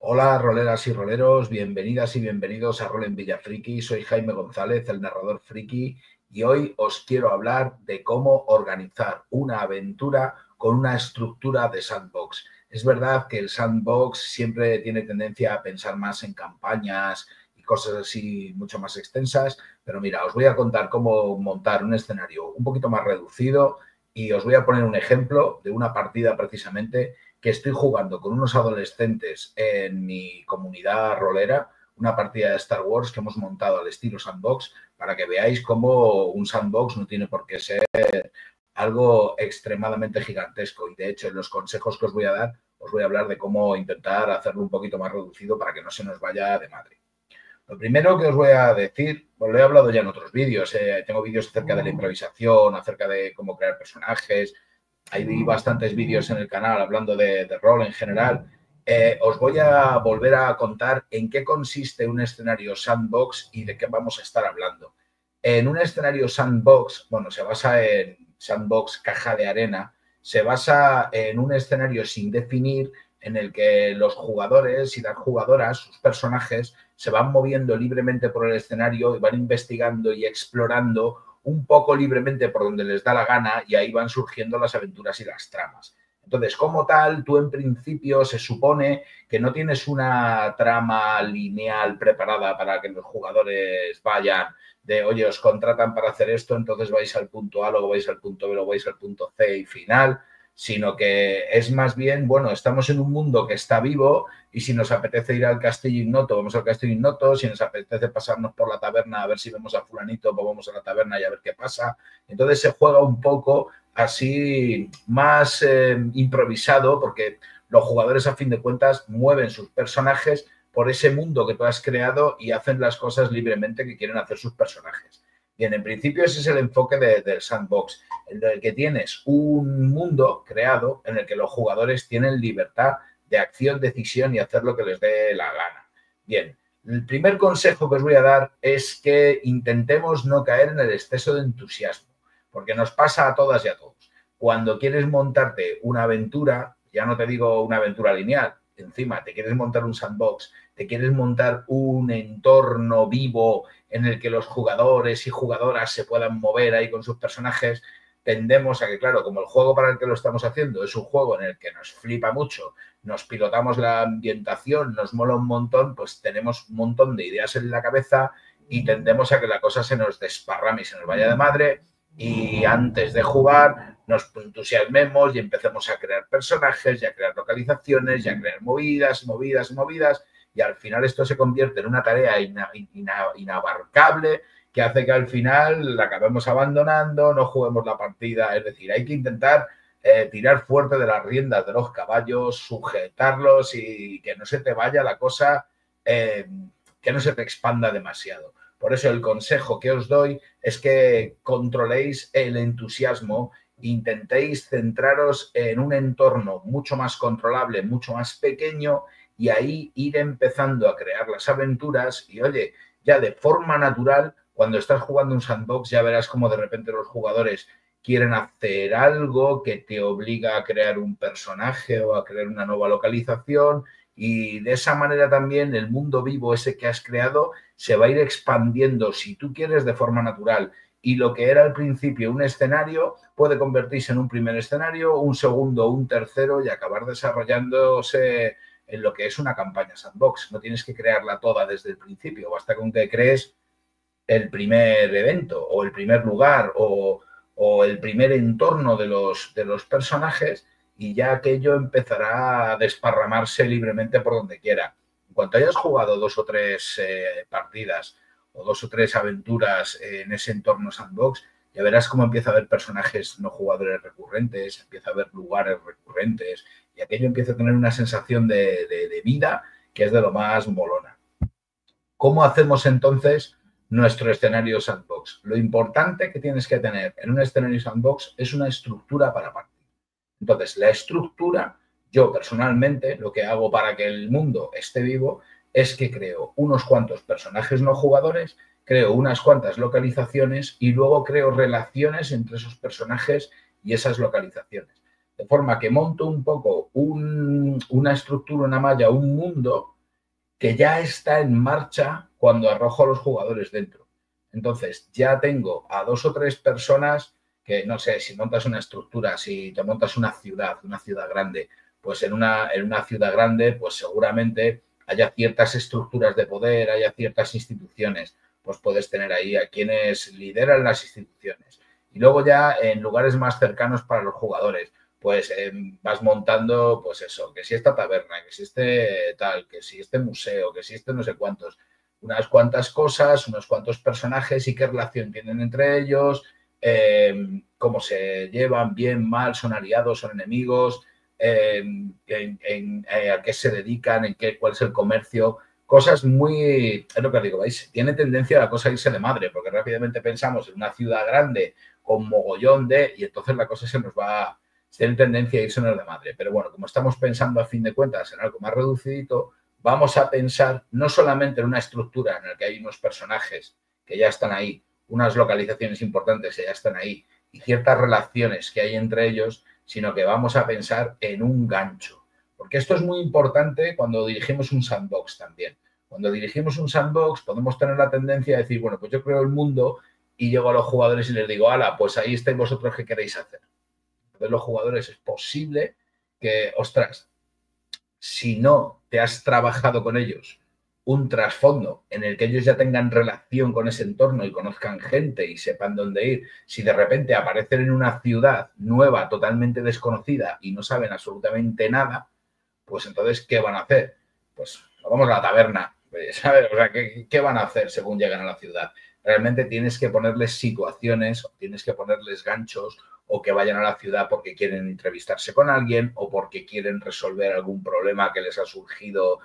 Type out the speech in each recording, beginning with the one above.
Hola, roleras y roleros, bienvenidas y bienvenidos a Rol en Villafriki. Soy Jaime González, el narrador friki, y hoy os quiero hablar de cómo organizar una aventura con una estructura de sandbox. Es verdad que el sandbox siempre tiene tendencia a pensar más en campañas y cosas así mucho más extensas, pero mira, os voy a contar cómo montar un escenario un poquito más reducido y os voy a poner un ejemplo de una partida precisamente que estoy jugando con unos adolescentes en mi comunidad rolera, una partida de Star Wars que hemos montado al estilo sandbox, para que veáis cómo un sandbox no tiene por qué ser algo extremadamente gigantesco. Y de hecho, en los consejos que os voy a dar, os voy a hablar de cómo intentar hacerlo un poquito más reducido para que no se nos vaya de madre. Lo primero que os voy a decir, pues lo he hablado ya en otros vídeos, tengo vídeos acerca de la improvisación, acerca de cómo crear personajes, hay bastantes vídeos en el canal hablando de rol en general. Os voy a volver a contar en qué consiste un escenario sandbox y de qué vamos a estar hablando. En un escenario sandbox, bueno, se basa en sandbox caja de arena, se basa en un escenario sin definir en el que los jugadores y las jugadoras, sus personajes, se van moviendo libremente por el escenario y van investigando y explorando un poco libremente por donde les da la gana y ahí van surgiendo las aventuras y las tramas. Entonces, como tal, tú en principio se supone que no tienes una trama lineal preparada para que los jugadores vayan de, oye, os contratan para hacer esto, entonces vais al punto A, luego vais al punto B, luego vais al punto C y final, sino que es más bien, bueno, estamos en un mundo que está vivo y si nos apetece ir al Castillo Ignoto, vamos al Castillo Ignoto, si nos apetece pasarnos por la taberna a ver si vemos a fulanito, pues vamos a la taberna y a ver qué pasa. Entonces se juega un poco así más improvisado porque los jugadores a fin de cuentas mueven sus personajes por ese mundo que tú has creado y hacen las cosas libremente que quieren hacer sus personajes. Bien, en principio ese es el enfoque del sandbox, en el que tienes un mundo creado en el que los jugadores tienen libertad de acción, decisión y hacer lo que les dé la gana. Bien, el primer consejo que os voy a dar es que intentemos no caer en el exceso de entusiasmo, porque nos pasa a todas y a todos. Cuando quieres montarte una aventura, ya no te digo una aventura lineal, encima te quieres montar un sandbox, te quieres montar un entorno vivo en el que los jugadores y jugadoras se puedan mover ahí con sus personajes, tendemos a que, claro, como el juego para el que lo estamos haciendo es un juego en el que nos flipa mucho, nos pilotamos la ambientación, nos mola un montón, pues tenemos un montón de ideas en la cabeza y tendemos a que la cosa se nos desparrame y se nos vaya de madre y antes de jugar nos entusiasmemos y empecemos a crear personajes y a crear localizaciones y a crear movidas, movidas, movidas y al final esto se convierte en una tarea inabarcable que hace que al final la acabemos abandonando, no juguemos la partida, es decir, hay que intentar tirar fuerte de las riendas de los caballos, sujetarlos y que no se te vaya la cosa, que no se te expanda demasiado. Por eso el consejo que os doy es que controléis el entusiasmo, intentéis centraros en un entorno mucho más controlable, mucho más pequeño y ahí ir empezando a crear las aventuras y, oye, ya de forma natural, cuando estás jugando un sandbox, ya verás como de repente los jugadores quieren hacer algo que te obliga a crear un personaje o a crear una nueva localización y de esa manera también el mundo vivo ese que has creado se va a ir expandiendo, si tú quieres, de forma natural. Y lo que era al principio un escenario puede convertirse en un primer escenario, un segundo, un tercero y acabar desarrollándose en lo que es una campaña sandbox. No tienes que crearla toda desde el principio, basta con que crees el primer evento o el primer lugar o el primer entorno de los personajes y ya aquello empezará a desparramarse libremente por donde quiera. En cuanto hayas jugado dos o tres partidas o dos o tres aventuras en ese entorno sandbox, ya verás cómo empieza a haber personajes no jugadores recurrentes, empieza a haber lugares recurrentes y aquello empieza a tener una sensación de vida que es de lo más molona. ¿Cómo hacemos entonces nuestro escenario sandbox? Lo importante que tienes que tener en un escenario sandbox es una estructura para partir. Entonces, la estructura, yo personalmente, lo que hago para que el mundo esté vivo es que creo unos cuantos personajes no jugadores, creo unas cuantas localizaciones y luego creo relaciones entre esos personajes y esas localizaciones. De forma que monto un poco una estructura, una malla, un mundo que ya está en marcha cuando arrojo a los jugadores dentro. Entonces, ya tengo a 2 o 3 personas que, no sé, si montas una estructura, si te montas una ciudad grande, pues en una ciudad grande, pues seguramente haya ciertas estructuras de poder, haya ciertas instituciones, pues puedes tener ahí a quienes lideran las instituciones. Y luego ya en lugares más cercanos para los jugadores, pues vas montando, pues eso, que si esta taberna, que si este tal, que si este museo, que si este no sé cuántos, unas cuantas cosas, unos cuantos personajes y qué relación tienen entre ellos, cómo se llevan, bien, mal, son aliados, son enemigos, a qué se dedican, cuál es el comercio, cosas muy, es lo que digo, ¿veis? Tiene tendencia a la cosa a irse de madre, porque rápidamente pensamos en una ciudad grande con mogollón y entonces la cosa se nos va, tiene tendencia a irse de madre. Pero bueno, como estamos pensando a fin de cuentas en algo más reducidito, vamos a pensar no solamente en una estructura en la que hay unos personajes que ya están ahí, unas localizaciones importantes que ya están ahí y ciertas relaciones que hay entre ellos, sino que vamos a pensar en un gancho. Porque esto es muy importante cuando dirigimos un sandbox también. Cuando dirigimos un sandbox podemos tener la tendencia de decir, bueno, pues yo creo el mundo y llego a los jugadores y les digo, ala, pues ahí estáis vosotros, ¿qué queréis hacer? Entonces los jugadores es posible que, ostras, si no te has trabajado con ellos un trasfondo en el que ellos ya tengan relación con ese entorno y conozcan gente y sepan dónde ir, si de repente aparecen en una ciudad nueva, totalmente desconocida y no saben absolutamente nada, pues entonces, ¿qué van a hacer? Pues vamos a la taberna, ¿sabes? O sea, ¿qué van a hacer según llegan a la ciudad? Realmente tienes que ponerles situaciones, tienes que ponerles ganchos o que vayan a la ciudad porque quieren entrevistarse con alguien o porque quieren resolver algún problema que les ha surgido.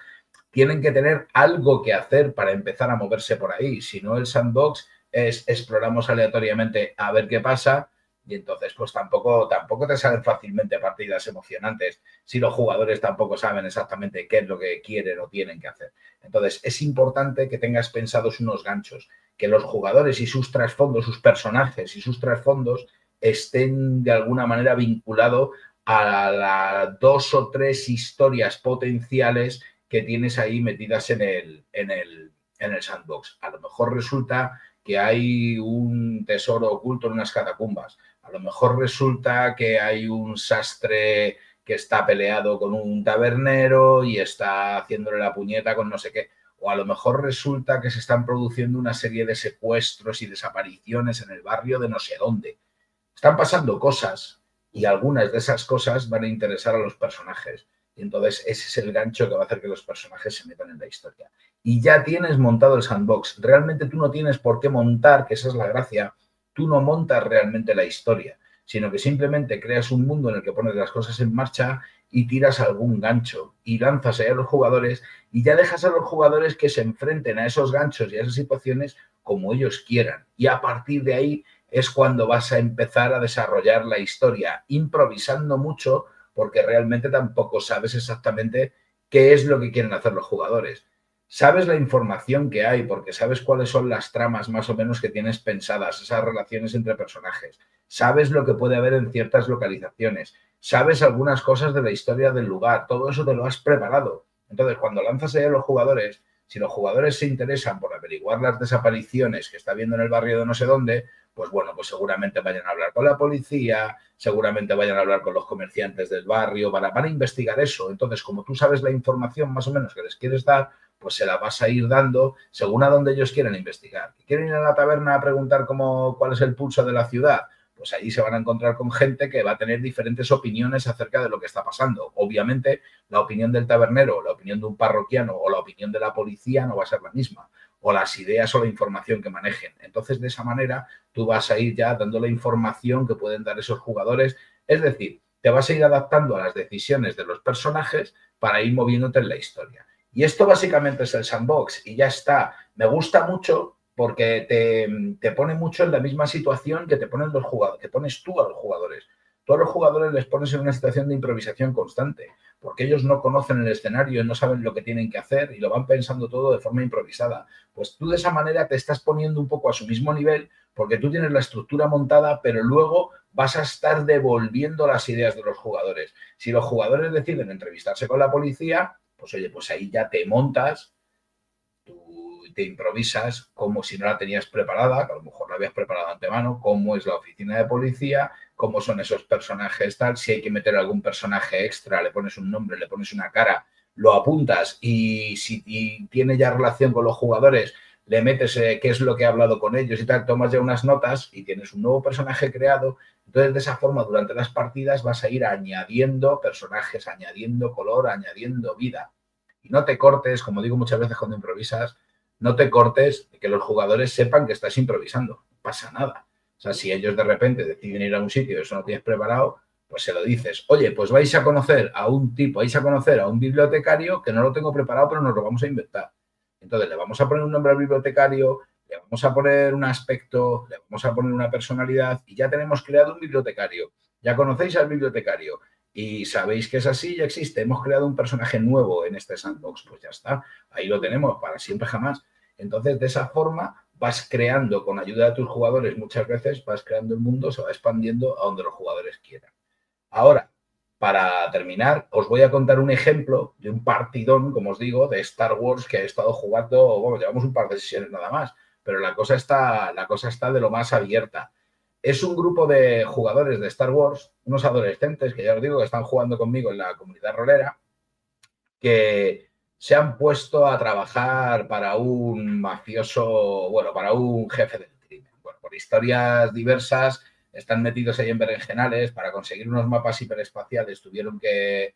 Tienen que tener algo que hacer para empezar a moverse por ahí. Si no, el sandbox es exploramos aleatoriamente a ver qué pasa y entonces pues tampoco te salen fácilmente partidas emocionantes si los jugadores tampoco saben exactamente qué es lo que quieren o tienen que hacer. Entonces es importante que tengas pensados unos ganchos, que los jugadores y sus trasfondos, sus personajes y sus trasfondos estén de alguna manera vinculados a las 2 o 3 historias potenciales que tienes ahí metidas en el sandbox. A lo mejor resulta que hay un tesoro oculto en unas catacumbas. A lo mejor resulta que hay un sastre que está peleado con un tabernero y está haciéndole la puñeta con no sé qué. O a lo mejor resulta que se están produciendo una serie de secuestros y desapariciones en el barrio de no sé dónde. Están pasando cosas y algunas de esas cosas van a interesar a los personajes. Y entonces ese es el gancho que va a hacer que los personajes se metan en la historia. Y ya tienes montado el sandbox. Realmente tú no tienes por qué montar, que esa es la gracia, tú no montas realmente la historia, sino que simplemente creas un mundo en el que pones las cosas en marcha y tiras algún gancho y lanzas a los jugadores y ya dejas a los jugadores que se enfrenten a esos ganchos y a esas situaciones como ellos quieran. Y a partir de ahí es cuando vas a empezar a desarrollar la historia, improvisando mucho porque realmente tampoco sabes exactamente qué es lo que quieren hacer los jugadores. Sabes la información que hay porque sabes cuáles son las tramas más o menos que tienes pensadas, esas relaciones entre personajes. Sabes lo que puede haber en ciertas localizaciones. Sabes algunas cosas de la historia del lugar. Todo eso te lo has preparado. Entonces, cuando lanzas ahí a los jugadores, si los jugadores se interesan por averiguar las desapariciones que está viendo en el barrio de no sé dónde, pues bueno, pues seguramente vayan a hablar con la policía, seguramente vayan a hablar con los comerciantes del barrio, van a investigar eso. Entonces, como tú sabes la información más o menos que les quieres dar, pues se la vas a ir dando según a donde ellos quieren investigar. ¿Quieren ir a la taberna a preguntar cuál es el pulso de la ciudad? Pues allí se van a encontrar con gente que va a tener diferentes opiniones acerca de lo que está pasando. Obviamente, la opinión del tabernero, la opinión de un parroquiano o la opinión de la policía no va a ser la misma, o las ideas o la información que manejen. Entonces, de esa manera, tú vas a ir ya dando la información que pueden dar esos jugadores. Es decir, te vas a ir adaptando a las decisiones de los personajes para ir moviéndote en la historia. Y esto básicamente es el sandbox y ya está. Me gusta mucho porque te pone mucho en la misma situación que te ponen los jugadores, que pones tú a los jugadores. Tú a los jugadores les pones en una situación de improvisación constante, porque ellos no conocen el escenario, no saben lo que tienen que hacer y lo van pensando todo de forma improvisada. Pues tú de esa manera te estás poniendo un poco a su mismo nivel porque tú tienes la estructura montada, pero luego vas a estar devolviendo las ideas de los jugadores. Si los jugadores deciden entrevistarse con la policía, pues oye, pues ahí ya te montas Tú te improvisas como si no la tenías preparada, que a lo mejor la habías preparado de antemano, cómo es la oficina de policía, cómo son esos personajes, tal, si hay que meter algún personaje extra, le pones un nombre, le pones una cara, lo apuntas y si tiene ya relación con los jugadores, le metes qué es lo que he hablado con ellos y tal, tomas ya unas notas y tienes un nuevo personaje creado. Entonces, de esa forma, durante las partidas vas a ir añadiendo personajes, añadiendo color, añadiendo vida. Y no te cortes, como digo muchas veces cuando improvisas, no te cortes, que los jugadores sepan que estás improvisando. No pasa nada. O sea, si ellos de repente deciden ir a un sitio y eso no tienes preparado, pues se lo dices. Oye, pues vais a conocer a un tipo, vais a conocer a un bibliotecario que no lo tengo preparado, pero nos lo vamos a inventar. Entonces, le vamos a poner un nombre al bibliotecario, le vamos a poner un aspecto, le vamos a poner una personalidad y ya tenemos creado un bibliotecario. Ya conocéis al bibliotecario y sabéis que es así, ya existe. Hemos creado un personaje nuevo en este sandbox, pues ya está. Ahí lo tenemos para siempre jamás. Entonces, de esa forma vas creando, con ayuda de tus jugadores muchas veces, vas creando el mundo, se va expandiendo a donde los jugadores quieran. Ahora, para terminar, os voy a contar un ejemplo de un partidón, como os digo, de Star Wars que he estado jugando, bueno, llevamos un par de sesiones nada más, pero la cosa está de lo más abierta. Es un grupo de jugadores de Star Wars, unos adolescentes que ya os digo que están jugando conmigo en la comunidad rolera, que se han puesto a trabajar para un mafioso, bueno, para un jefe del crimen. Bueno, por historias diversas, están metidos ahí en berenjenales. Para conseguir unos mapas hiperespaciales tuvieron que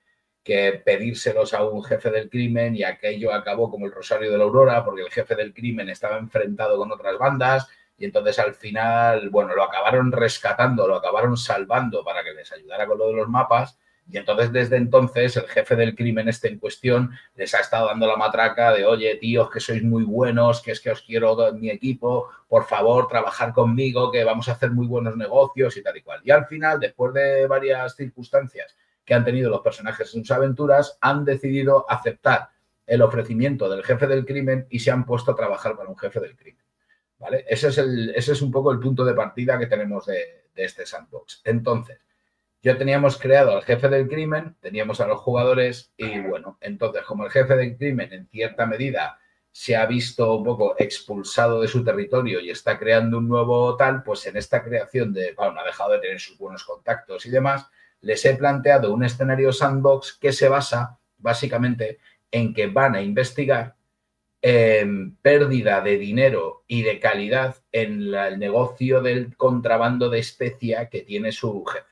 pedírselos a un jefe del crimen y aquello acabó como el Rosario de la Aurora porque el jefe del crimen estaba enfrentado con otras bandas y entonces al final, bueno, lo acabaron rescatando, lo acabaron salvando para que les ayudara con lo de los mapas. Y entonces, desde entonces, el jefe del crimen este en cuestión les ha estado dando la matraca de, oye, tíos, que sois muy buenos, que es que os quiero en mi equipo, por favor, trabajar conmigo, que vamos a hacer muy buenos negocios y tal y cual. Y al final, después de varias circunstancias que han tenido los personajes en sus aventuras, han decidido aceptar el ofrecimiento del jefe del crimen y se han puesto a trabajar para un jefe del crimen. ¿Vale? Ese es un poco el punto de partida que tenemos de este sandbox. Entonces, ya teníamos creado al jefe del crimen, teníamos a los jugadores y bueno, entonces como el jefe del crimen en cierta medida se ha visto un poco expulsado de su territorio y está creando un nuevo tal, pues en esta creación de, bueno, ha dejado de tener sus buenos contactos y demás, les he planteado un escenario sandbox que se basa básicamente en que van a investigar pérdida de dinero y de calidad en el negocio del contrabando de especia que tiene su jefe.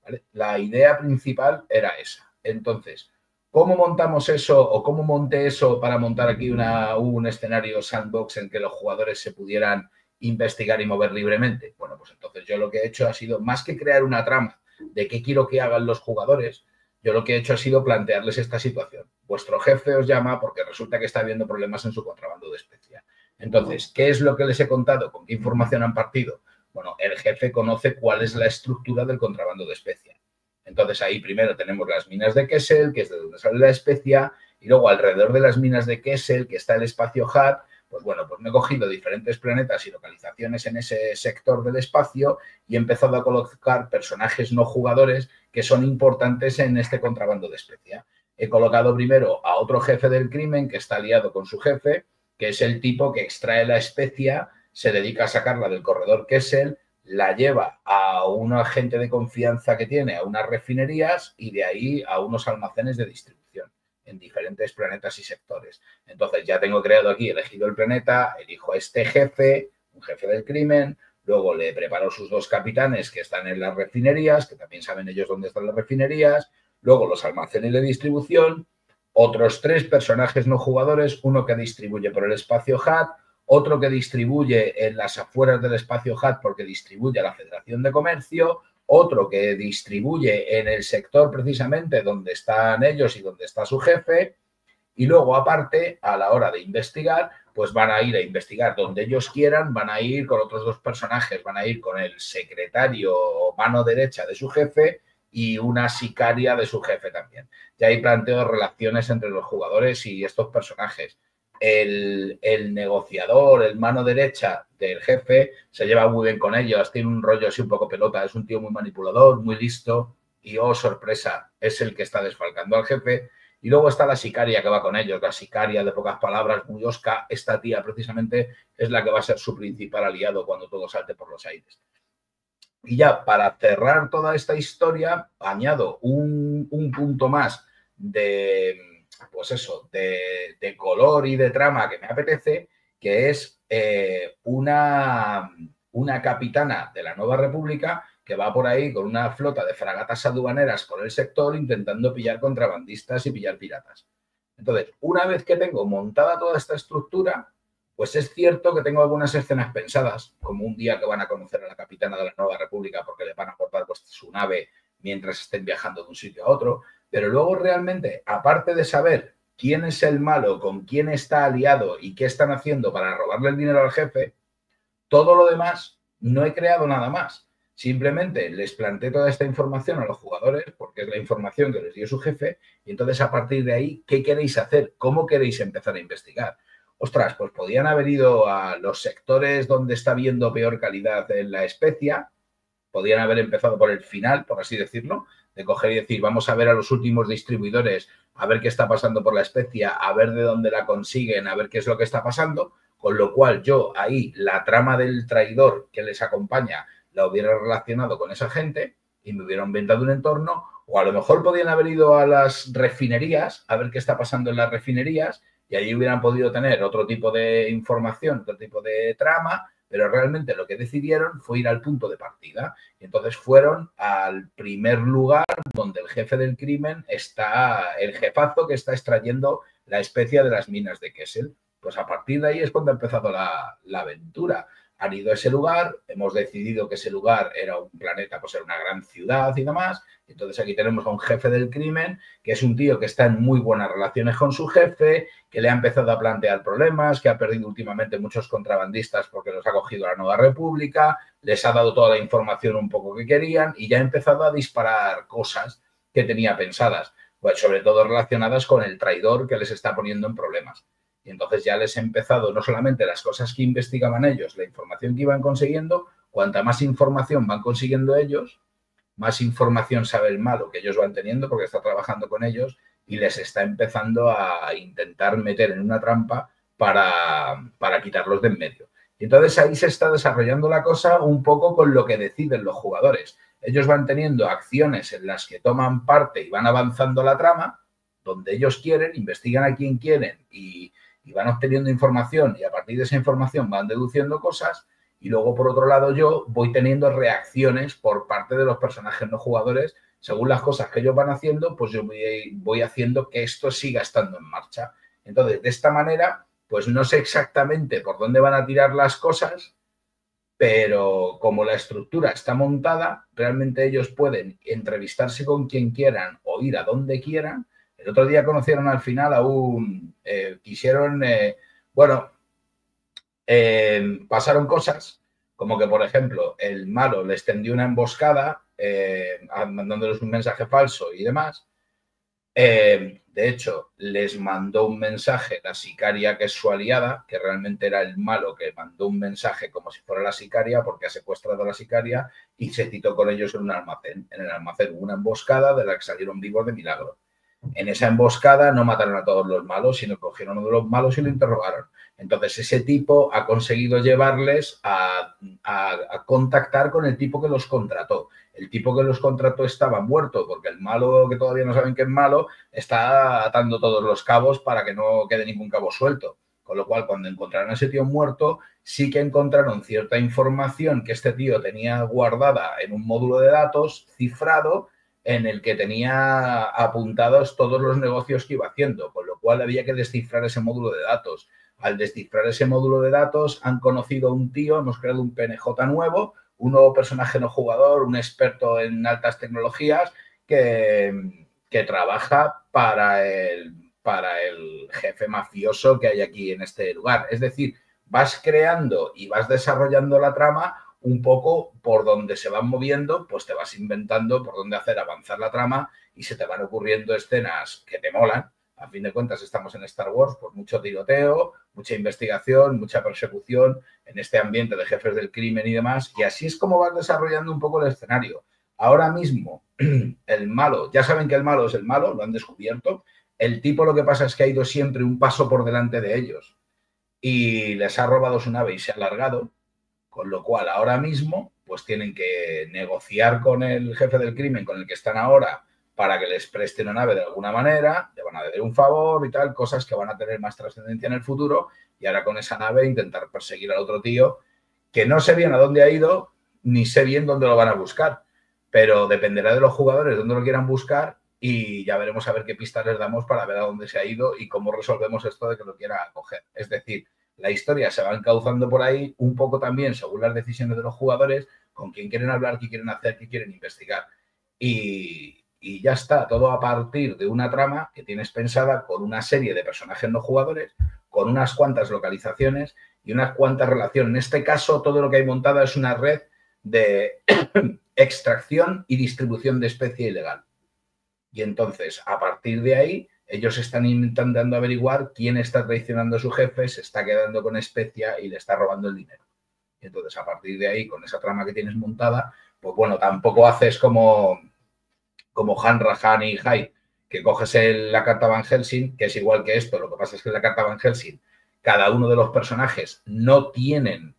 ¿Vale? La idea principal era esa. Entonces, ¿cómo montamos eso o cómo monté eso para montar aquí un escenario sandbox en que los jugadores se pudieran investigar y mover libremente? Bueno, pues entonces yo lo que he hecho ha sido, más que crear una trama de qué quiero que hagan los jugadores, yo lo que he hecho ha sido plantearles esta situación. Vuestro jefe os llama porque resulta que está habiendo problemas en su contrabando de especia. Entonces, ¿qué es lo que les he contado? ¿Con qué información han partido? Bueno, el jefe conoce cuál es la estructura del contrabando de especia. Entonces ahí primero tenemos las minas de Kessel, que es de donde sale la especia, y luego alrededor de las minas de Kessel, que está el espacio Hutt, pues bueno, pues me he cogido diferentes planetas y localizaciones en ese sector del espacio y he empezado a colocar personajes no jugadores que son importantes en este contrabando de especia. He colocado primero a otro jefe del crimen que está aliado con su jefe, que es el tipo que extrae la especia, se dedica a sacarla del corredor Kessel, la lleva a un agente de confianza que tiene, a unas refinerías y de ahí a unos almacenes de distribución en diferentes planetas y sectores. Entonces ya tengo creado aquí, elegido el planeta, elijo a este jefe, un jefe del crimen, luego le preparo sus dos capitanes que están en las refinerías, que también saben ellos dónde están las refinerías, luego los almacenes de distribución, otros tres personajes no jugadores, uno que distribuye por el espacio Hutt, otro que distribuye en las afueras del espacio Hutt porque distribuye a la Federación de Comercio, otro que distribuye en el sector precisamente donde están ellos y donde está su jefe, y luego aparte, a la hora de investigar, pues van a ir a investigar donde ellos quieran, van a ir con otros dos personajes, van a ir con el secretario o mano derecha de su jefe y una sicaria de su jefe también. Ya ahí planteo relaciones entre los jugadores y estos personajes. El negociador, el mano derecha del jefe, se lleva muy bien con ellos, tiene un rollo así un poco pelota, es un tío muy manipulador, muy listo y, oh, sorpresa, es el que está desfalcando al jefe. Y luego está la sicaria que va con ellos, la sicaria de pocas palabras, muy osca. Esta tía precisamente es la que va a ser su principal aliado cuando todo salte por los aires. Y ya para cerrar toda esta historia, añado un punto más de, pues eso, de color y de trama que me apetece, que es una capitana de la Nueva República que va por ahí con una flota de fragatas aduaneras por el sector intentando pillar contrabandistas y pillar piratas. Entonces, una vez que tengo montada toda esta estructura, pues es cierto que tengo algunas escenas pensadas, como un día que van a conocer a la capitana de la Nueva República porque le van a aportar pues, su nave mientras estén viajando de un sitio a otro, pero luego realmente, aparte de saber quién es el malo, con quién está aliado y qué están haciendo para robarle el dinero al jefe, todo lo demás no he creado nada más. Simplemente les planteé toda esta información a los jugadores porque es la información que les dio su jefe y entonces a partir de ahí, ¿qué queréis hacer? ¿Cómo queréis empezar a investigar? Ostras, pues podían haber ido a los sectores donde está viendo peor calidad en la especia, podían haber empezado por el final, por así decirlo, de coger y decir, vamos a ver a los últimos distribuidores, a ver qué está pasando por la especia, a ver de dónde la consiguen, a ver qué es lo que está pasando, con lo cual yo ahí la trama del traidor que les acompaña la hubiera relacionado con esa gente y me hubiera inventado un entorno, o a lo mejor podían haber ido a las refinerías a ver qué está pasando en las refinerías y allí hubieran podido tener otro tipo de información, otro tipo de trama, pero realmente lo que decidieron fue ir al punto de partida. Y entonces fueron al primer lugar donde el jefe del crimen está, el jefazo que está extrayendo la especia de las minas de Kessel. Pues a partir de ahí es cuando ha empezado la aventura. Han ido a ese lugar, hemos decidido que ese lugar era un planeta, pues era una gran ciudad y demás. Entonces aquí tenemos a un jefe del crimen, que es un tío que está en muy buenas relaciones con su jefe, que le ha empezado a plantear problemas, que ha perdido últimamente muchos contrabandistas porque los ha cogido la Nueva República, les ha dado toda la información un poco que querían y ya ha empezado a disparar cosas que tenía pensadas, pues sobre todo relacionadas con el traidor que les está poniendo en problemas. Y entonces ya les he empezado no solamente las cosas que investigaban ellos, la información que iban consiguiendo, cuanta más información van consiguiendo ellos, más información sabe el malo que ellos van teniendo porque está trabajando con ellos y les está empezando a intentar meter en una trampa para quitarlos de en medio. Y entonces ahí se está desarrollando la cosa un poco con lo que deciden los jugadores. Ellos van teniendo acciones en las que toman parte y van avanzando la trama, donde ellos quieren, investigan a quien quieren y van obteniendo información y a partir de esa información van deduciendo cosas y luego, por otro lado, yo voy teniendo reacciones por parte de los personajes no jugadores. Según las cosas que ellos van haciendo, pues yo voy haciendo que esto siga estando en marcha. Entonces, de esta manera, pues no sé exactamente por dónde van a tirar las cosas, pero como la estructura está montada, realmente ellos pueden entrevistarse con quien quieran o ir a donde quieran. El otro día conocieron al final a bueno, pasaron cosas como que, por ejemplo, el malo les tendió una emboscada mandándoles un mensaje falso y demás. De hecho, les mandó un mensaje la sicaria, que es su aliada, que realmente era el malo que mandó un mensaje como si fuera la sicaria porque ha secuestrado a la sicaria y se citó con ellos en un almacén. En el almacén hubo una emboscada de la que salieron vivos de milagro. En esa emboscada no mataron a todos los malos, sino que cogieron a uno de los malos y lo interrogaron. Entonces ese tipo ha conseguido llevarles a contactar con el tipo que los contrató. El tipo que los contrató estaba muerto porque el malo, que todavía no saben que es malo, está atando todos los cabos para que no quede ningún cabo suelto. Con lo cual, cuando encontraron a ese tío muerto, sí que encontraron cierta información que este tío tenía guardada en un módulo de datos cifrado en el que tenía apuntados todos los negocios que iba haciendo, con lo cual había que descifrar ese módulo de datos. Al descifrar ese módulo de datos han conocido a un tío, hemos creado un PNJ nuevo, un nuevo personaje no jugador, un experto en altas tecnologías que trabaja para el jefe mafioso que hay aquí en este lugar. Es decir, vas creando y vas desarrollando la trama un poco por donde se van moviendo, pues te vas inventando por dónde hacer avanzar la trama y se te van ocurriendo escenas que te molan. A fin de cuentas estamos en Star Wars, pues mucho tiroteo, mucha investigación, mucha persecución en este ambiente de jefes del crimen y demás. Y así es como vas desarrollando un poco el escenario. Ahora mismo, el malo, ya saben que el malo es el malo, lo han descubierto. el tipo lo que pasa es que ha ido siempre un paso por delante de ellos y les ha robado su nave y se ha alargado, con lo cual ahora mismo pues tienen que negociar con el jefe del crimen con el que están ahora para que les preste una nave de alguna manera, le van a deber un favor y tal, cosas que van a tener más trascendencia en el futuro, y ahora con esa nave intentar perseguir al otro tío, que no sé bien a dónde ha ido, ni sé bien dónde lo van a buscar, pero dependerá de los jugadores dónde lo quieran buscar y ya veremos a ver qué pistas les damos para ver a dónde se ha ido y cómo resolvemos esto de que lo quiera coger. Es decir, la historia se va encauzando por ahí un poco también según las decisiones de los jugadores, con quién quieren hablar, qué quieren hacer, qué quieren investigar. Y ya está, todo a partir de una trama que tienes pensada con una serie de personajes no jugadores, con unas cuantas localizaciones y unas cuantas relaciones. En este caso, todo lo que hay montada es una red de extracción y distribución de especie ilegal. Y entonces, a partir de ahí, ellos están intentando averiguar quién está traicionando a su jefe, se está quedando con especia y le está robando el dinero. Y entonces, a partir de ahí, con esa trama que tienes montada, pues bueno, tampoco haces como Hanra, Han y Hyde, que coges la carta Van Helsing, que es igual que esto. Lo que pasa es que en la carta Van Helsing, cada uno de los personajes no tienen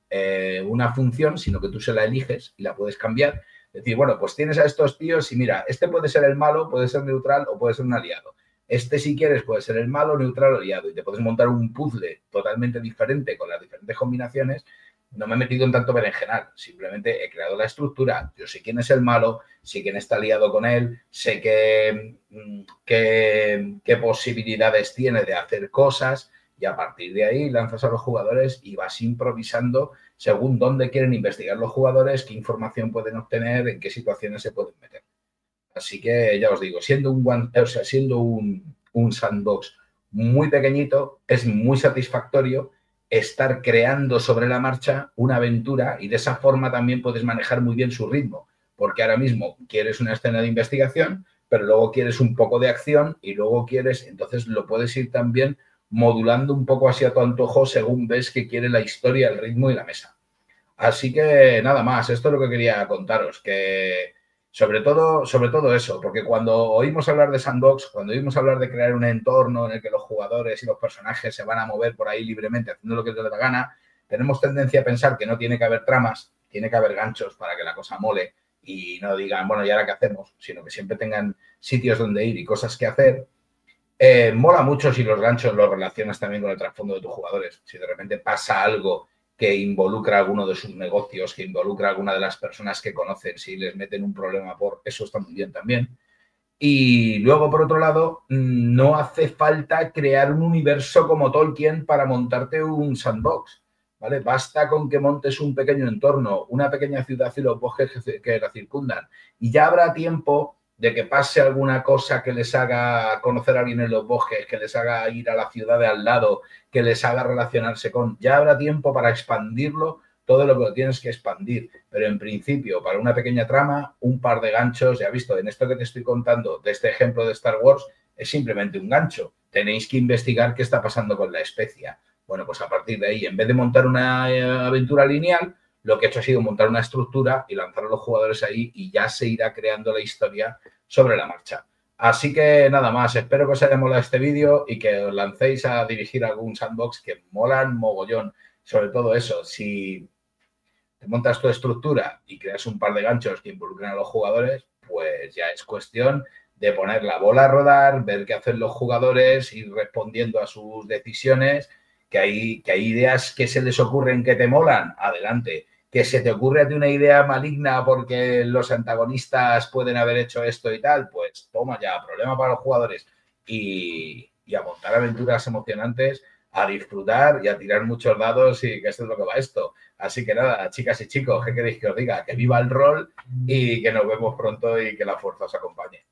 una función, sino que tú se la eliges y la puedes cambiar. Es decir, bueno, pues tienes a estos tíos y mira, este puede ser el malo, puede ser neutral o puede ser un aliado. Este, si quieres, puede ser el malo, neutral o aliado. Y te puedes montar un puzzle totalmente diferente con las diferentes combinaciones. No me he metido en tanto berenjenal, simplemente he creado la estructura. Yo sé quién es el malo, sé quién está aliado con él, sé qué posibilidades tiene de hacer cosas y a partir de ahí lanzas a los jugadores y vas improvisando según dónde quieren investigar los jugadores, qué información pueden obtener, en qué situaciones se pueden meter. Así que ya os digo, siendo un sandbox muy pequeñito, es muy satisfactorio estar creando sobre la marcha una aventura y de esa forma también puedes manejar muy bien su ritmo, porque ahora mismo quieres una escena de investigación, pero luego quieres un poco de acción y luego quieres, entonces lo puedes ir también modulando un poco hacia tu antojo según ves que quiere la historia, el ritmo y la mesa. Así que nada más, esto es lo que quería contaros, que sobre todo eso, porque cuando oímos hablar de sandbox, cuando oímos hablar de crear un entorno en el que los jugadores y los personajes se van a mover por ahí libremente haciendo lo que les dé la gana, tenemos tendencia a pensar que no tiene que haber tramas, tiene que haber ganchos para que la cosa mole y no digan, bueno, ¿y ahora qué hacemos? Sino que siempre tengan sitios donde ir y cosas que hacer. Mola mucho si los ganchos los relacionas también con el trasfondo de tus jugadores. Si de repente pasa algo que involucra alguno de sus negocios, que involucra a alguna de las personas que conocen, si les meten un problema por eso, está muy bien también. Y luego, por otro lado, no hace falta crear un universo como Tolkien para montarte un sandbox, ¿vale? Basta con que montes un pequeño entorno, una pequeña ciudad y los bosques que la circundan. Y ya habrá tiempo de que pase alguna cosa que les haga conocer a alguien en los bosques, que les haga ir a la ciudad de al lado, que les haga relacionarse con... Ya habrá tiempo para expandirlo todo lo que lo tienes que expandir. Pero en principio, para una pequeña trama, un par de ganchos, ya visto, en esto que te estoy contando, de este ejemplo de Star Wars, es simplemente un gancho. Tenéis que investigar qué está pasando con la especia. Bueno, pues a partir de ahí, en vez de montar una aventura lineal, lo que he hecho ha sido montar una estructura y lanzar a los jugadores ahí y ya se irá creando la historia sobre la marcha. Así que nada más, espero que os haya molado este vídeo y que os lancéis a dirigir algún sandbox que molan mogollón. Sobre todo eso, si te montas tu estructura y creas un par de ganchos que involucren a los jugadores, pues ya es cuestión de poner la bola a rodar, ver qué hacen los jugadores, ir respondiendo a sus decisiones, que hay ideas que se les ocurren que te molan, adelante. Que se te ocurre a ti una idea maligna porque los antagonistas pueden haber hecho esto y tal, pues toma ya, problema para los jugadores. Y a montar aventuras emocionantes, a disfrutar y a tirar muchos dados y que esto es lo que va esto. Así que nada, chicas y chicos, ¿qué queréis que os diga? Que viva el rol y que nos vemos pronto y que la fuerza os acompañe.